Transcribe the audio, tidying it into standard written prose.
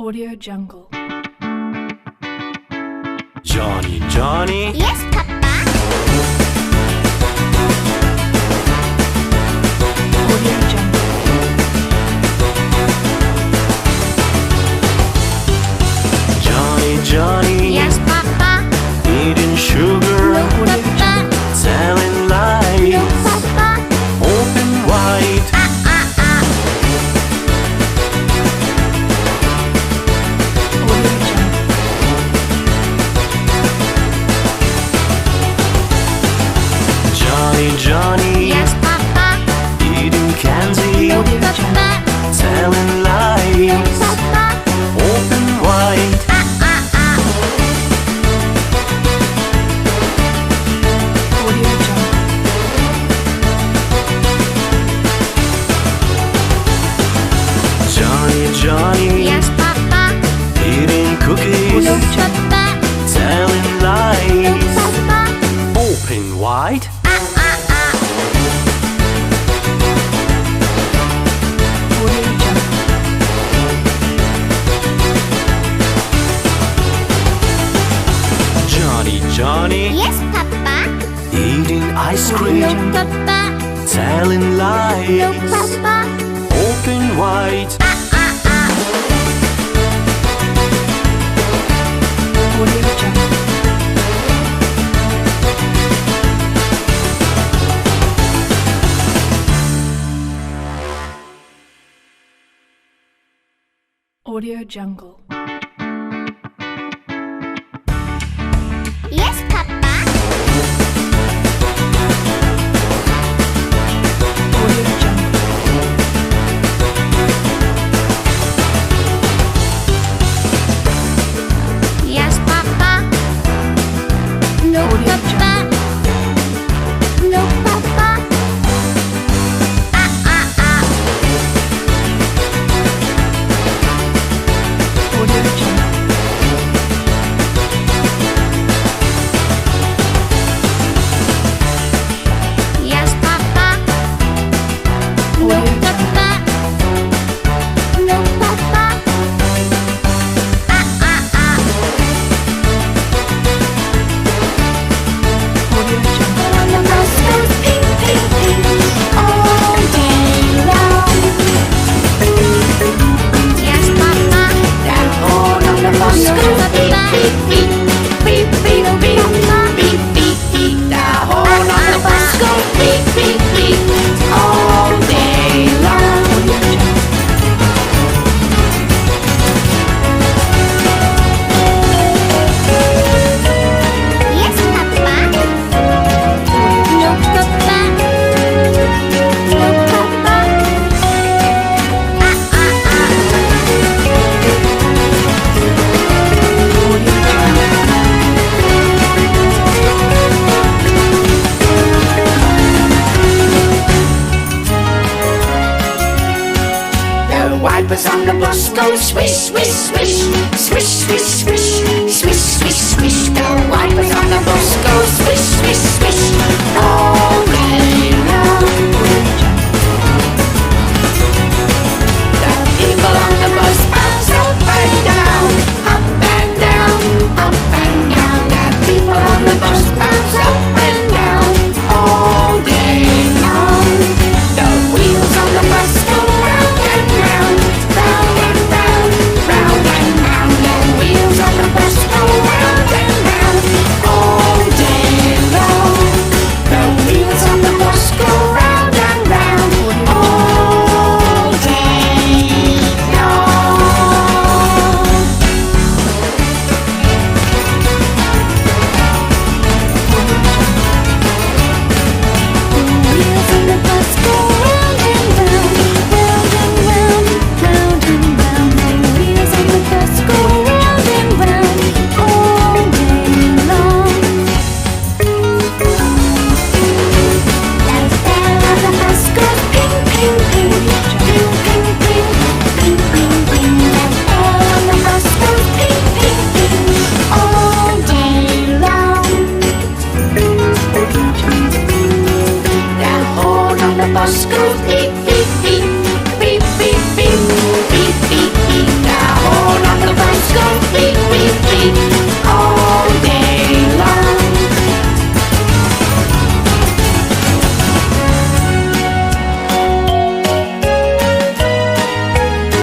Audio Jungle. Johnny, Johnny. Yes, Papa. Audio Jungle. Johnny, Johnny. Yes, Papa. Eating sugar, No, Papa. telling No, lies, Papa. open wide. Audio Jungle. Johnny, Johnny. Yes, Papa. Eating candy, No, Audio Papa. telling No, lies, Papa. open wide. Audio Jungle. Johnny, Johnny. Yes, Papa. Eating cookies, No, Papa. telling No, lies, Papa. open wide. Audio Jungle. Johnny, Johnny. Yes, Papa. Eating ice No, cream, Papa. telling No, lies, Papa. open wide. Audio Jungle. Audio Jungle. Yes, Papa. Audio Jungle. Yes, Papa. No, Audio Papa. No, Papa. Audio Jungle. Yes, Papa. No, Audio Papa. No, Papa. Audio Jungle. On the bus goes ping, ping, ping all day long. Yes, Papa. That horn on the bus goes beep, beep, beep, beep, beep, beep, beep, beep, beep. That horn on the bus goes beep, beep, beep all day long. Audio Jungle. Yes, Papa. No, Papa. No, Papa. Audio Jungle. The wipers on the bus go swish, swish, swish, swish, swish, swish, swish, swish, swish. The wipers on the bus go swish, swish,